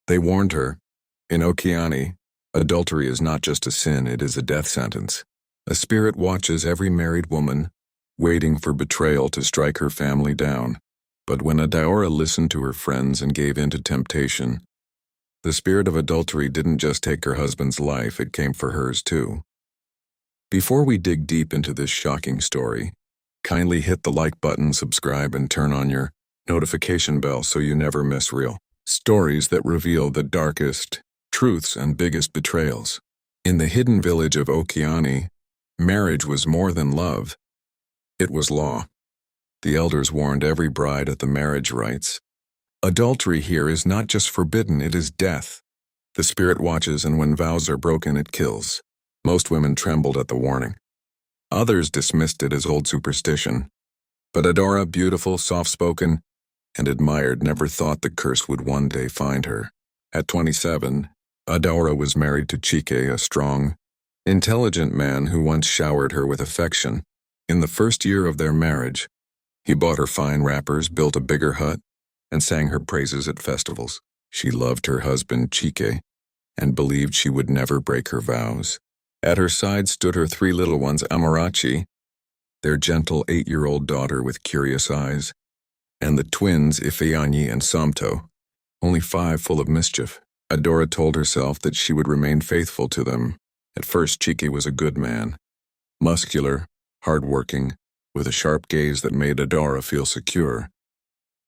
They warned her, in Ifeanyi, adultery is not just a sin, it is a death sentence. A spirit watches every married woman, waiting for betrayal to strike her family down. But when Adaora listened to her friends and gave in to temptation, the spirit of adultery didn't just take her husband's life, it came for hers too. Before we dig deep into this shocking story, kindly hit the like button, subscribe, and turn on your notification bell so you never miss real stories that reveal the darkest truths and biggest betrayals. In the hidden village of Ifeanyi, marriage was more than love. It was law. The elders warned every bride at the marriage rites. Adultery here is not just forbidden, it is death. The spirit watches, and when vows are broken, it kills. Most women trembled at the warning. Others dismissed it as old superstition. But Adaora, beautiful, soft-spoken, and admired, never thought the curse would one day find her. At 27, Adaora was married to Chike, a strong, intelligent man who once showered her with affection. In the first year of their marriage, he bought her fine wrappers, built a bigger hut, and sang her praises at festivals. She loved her husband, Chike, and believed she would never break her vows. At her side stood her 3 little ones, Amarachi, their gentle 8-year-old daughter with curious eyes, and the twins, Ifeanyi and Somto, only 5, full of mischief. Adaora told herself that she would remain faithful to them. At first, Chike was a good man, muscular, hard-working, with a sharp gaze that made Adaora feel secure.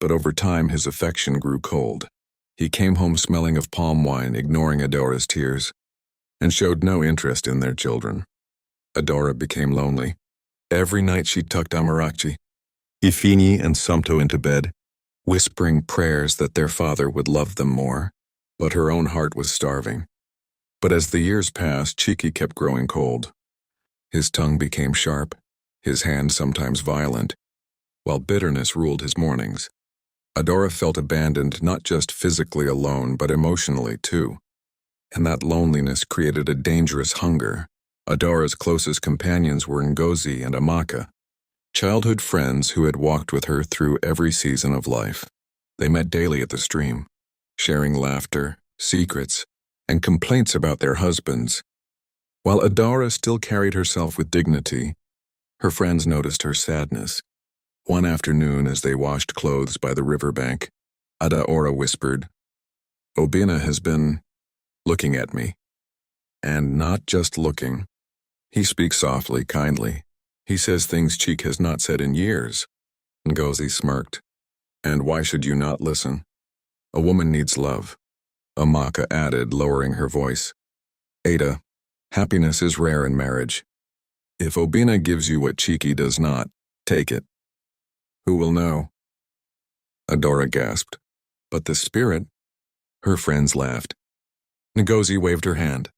But over time, his affection grew cold. He came home smelling of palm wine, ignoring Adora's tears, and showed no interest in their children. Adaora became lonely. Every night she tucked Amarachi, Ifeanyi, and Somto into bed, whispering prayers that their father would love them more, but her own heart was starving. But as the years passed, Chike kept growing cold. His tongue became sharp, his hand sometimes violent, while bitterness ruled his mornings. Adaora felt abandoned, not just physically alone, but emotionally too. And that loneliness created a dangerous hunger. Adora's closest companions were Ngozi and Amaka, childhood friends who had walked with her through every season of life. They met daily at the stream, sharing laughter, secrets, and complaints about their husbands. While Adaora still carried herself with dignity, her friends noticed her sadness. One afternoon, as they washed clothes by the riverbank, Adaora whispered, "Obina has been looking at me. And not just looking. He speaks softly, kindly. He says things Chike has not said in years." Ngozi smirked. "And why should you not listen? A woman needs love," Amaka added, lowering her voice. "Ada, happiness is rare in marriage. If Obina gives you what Chike does not, take it. Who will know?" Adaora gasped. "But the spirit?" Her friends laughed. Ngozi waved her hand.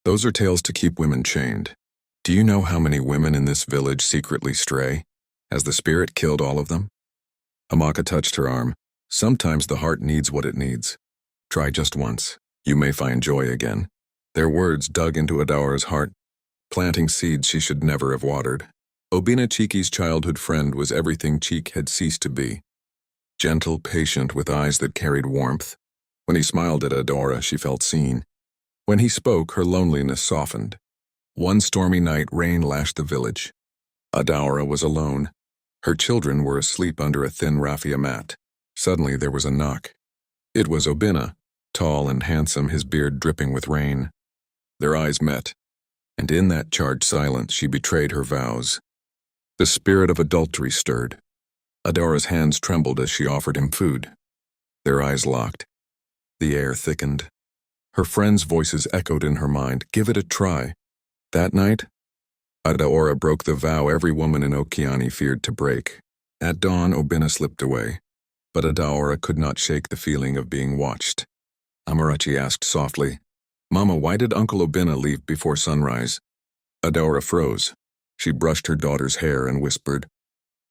"Those are tales to keep women chained. Do you know how many women in this village secretly stray? Has the spirit killed all of them?" Amaka touched her arm. "Sometimes the heart needs what it needs. Try just once. You may find joy again." Their words dug into Adaora's heart, planting seeds she should never have watered. Obina, Chike's childhood friend, was everything Chike had ceased to be. Gentle, patient, with eyes that carried warmth. When he smiled at Adaora, she felt seen. When he spoke, her loneliness softened. One stormy night, rain lashed the village. Adaora was alone. Her children were asleep under a thin raffia mat. Suddenly there was a knock. It was Obina, tall and handsome, his beard dripping with rain. Their eyes met, and in that charged silence she betrayed her vows. The spirit of adultery stirred. Adaora's hands trembled as she offered him food. Their eyes locked. The air thickened. Her friends' voices echoed in her mind, "Give it a try." That night, Adaora broke the vow every woman in Ifeanyi feared to break. At dawn, Obina slipped away, but Adaora could not shake the feeling of being watched. Amarachi asked softly, "Mama, why did Uncle Obina leave before sunrise?" Adaora froze. She brushed her daughter's hair and whispered,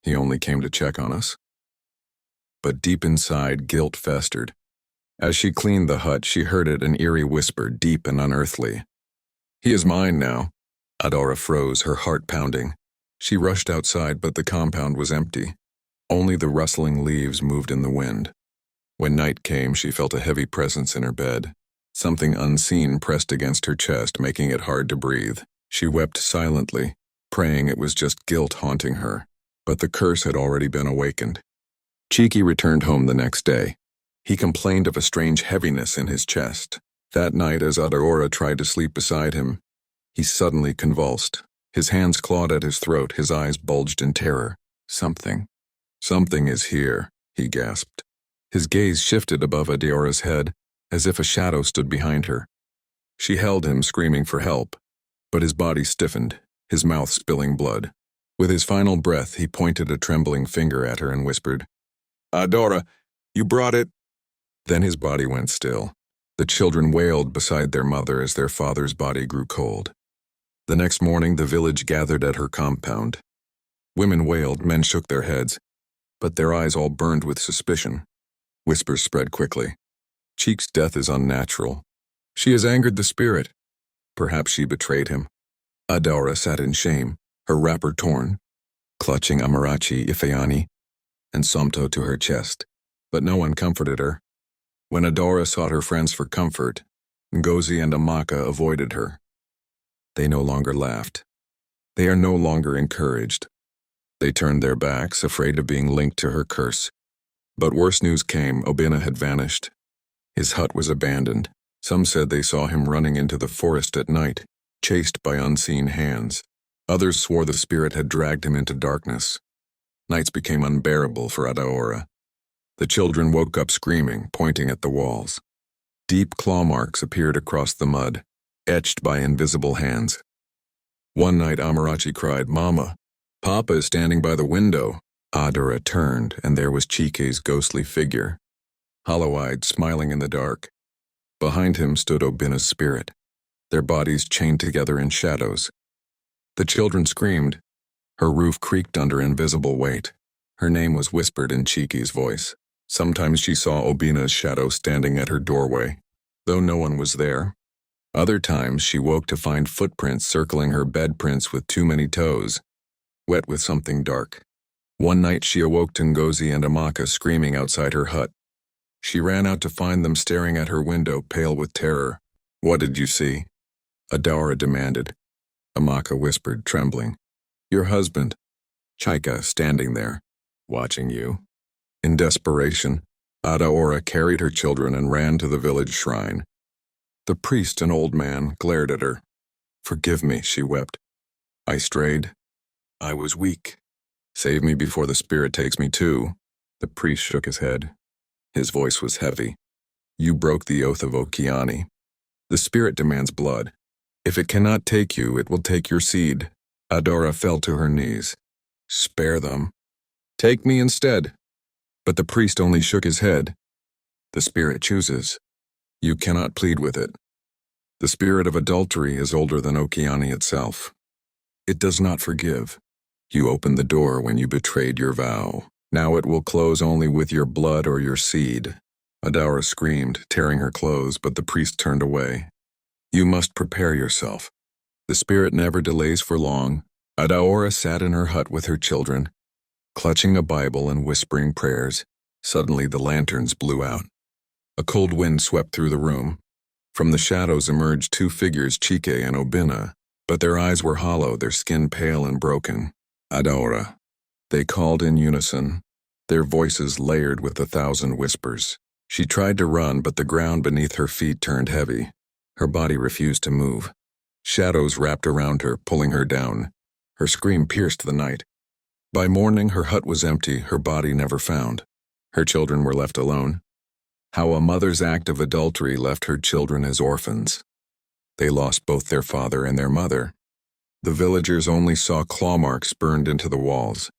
"He only came to check on us." But deep inside, guilt festered. As she cleaned the hut, she heard it, an eerie whisper, deep and unearthly. "He is mine now." Adaora froze, her heart pounding. She rushed outside, but the compound was empty. Only the rustling leaves moved in the wind. When night came, she felt a heavy presence in her bed. Something unseen pressed against her chest, making it hard to breathe. She wept silently, praying it was just guilt haunting her. But the curse had already been awakened. Chike returned home the next day. He complained of a strange heaviness in his chest. That night, as Adaora tried to sleep beside him, he suddenly convulsed. His hands clawed at his throat, his eyes bulged in terror. Something is here, he gasped. His gaze shifted above Adaora's head, as if a shadow stood behind her. She held him, screaming for help, but his body stiffened, his mouth spilling blood. With his final breath, he pointed a trembling finger at her and whispered, "Adaora, you brought it." Then his body went still. The children wailed beside their mother as their father's body grew cold. The next morning, the village gathered at her compound. Women wailed, men shook their heads, but their eyes all burned with suspicion. Whispers spread quickly. Chike's death is unnatural. She has angered the spirit. Perhaps she betrayed him. Adaora sat in shame, her wrapper torn, clutching Amarachi, Ifeanyi, and Somto to her chest. But no one comforted her. When Adaora sought her friends for comfort, Ngozi and Amaka avoided her. They no longer laughed. They are no longer encouraged. They turned their backs, afraid of being linked to her curse. But worse news came. Obinna had vanished. His hut was abandoned. Some said they saw him running into the forest at night, chased by unseen hands. Others swore the spirit had dragged him into darkness. Nights became unbearable for Adaora. The children woke up screaming, pointing at the walls. Deep claw marks appeared across the mud, etched by invisible hands. One night Amarachi cried, "Mama, Papa is standing by the window." Adaora turned, and there was Chike's ghostly figure, hollow-eyed, smiling in the dark. Behind him stood Obinna's spirit, their bodies chained together in shadows. The children screamed. Her roof creaked under invisible weight. Her name was whispered in Chike's voice. Sometimes she saw Obinna's shadow standing at her doorway, though no one was there. Other times she woke to find footprints circling her bed, prints with too many toes, wet with something dark. One night she awoke to Ngozi and Amaka screaming outside her hut. She ran out to find them staring at her window, pale with terror. "What did you see?" Adaora demanded. Amaka whispered, trembling. "Your husband, Chike, standing there, watching you." In desperation, Adaora carried her children and ran to the village shrine. The priest, an old man, glared at her. "Forgive me," she wept. "I strayed. I was weak. Save me before the spirit takes me too." The priest shook his head. His voice was heavy. "You broke the oath of Ifeanyi. The spirit demands blood. If it cannot take you, it will take your seed." Adaora fell to her knees. "Spare them. Take me instead." But the priest only shook his head. "The spirit chooses. You cannot plead with it. The spirit of adultery is older than Ifeanyi itself. It does not forgive. You opened the door when you betrayed your vow. Now it will close only with your blood or your seed." Adaora screamed, tearing her clothes, but the priest turned away. "You must prepare yourself. The spirit never delays for long." Adaora sat in her hut with her children, clutching a Bible and whispering prayers. Suddenly the lanterns blew out. A cold wind swept through the room. From the shadows emerged two figures, Chike and Obinna, but their eyes were hollow, their skin pale and broken. "Adaora." They called in unison, their voices layered with 1,000 whispers. She tried to run, but the ground beneath her feet turned heavy. Her body refused to move. Shadows wrapped around her, pulling her down. Her scream pierced the night. By morning, her hut was empty, her body never found. Her children were left alone. How a mother's act of adultery left her children as orphans. They lost both their father and their mother. The villagers only saw claw marks burned into the walls,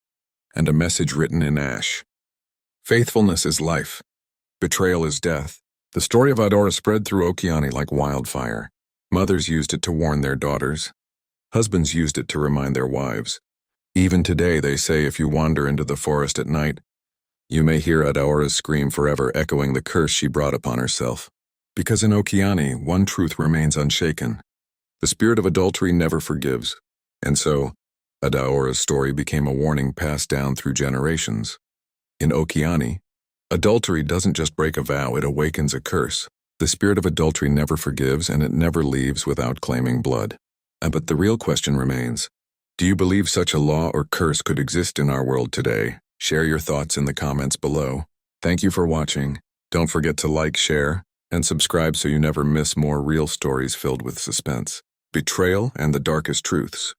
and a message written in ash. Faithfulness is life. Betrayal is death. The story of Adaora spread through Ifeanyi like wildfire. Mothers used it to warn their daughters. Husbands used it to remind their wives. Even today, they say if you wander into the forest at night, you may hear Adaora's scream forever, echoing the curse she brought upon herself. Because in Ifeanyi, one truth remains unshaken. The spirit of adultery never forgives. And so, Adaora's story became a warning passed down through generations. In Ifeanyi, Adultery doesn't just break a vow, it awakens a curse. The spirit of adultery never forgives, and it never leaves without claiming blood. But the real question remains, do you believe such a law or curse could exist in our world today? Share your thoughts in the comments below. Thank you for watching. Don't forget to like, share, and subscribe so you never miss more real stories filled with suspense, betrayal, and the darkest truths.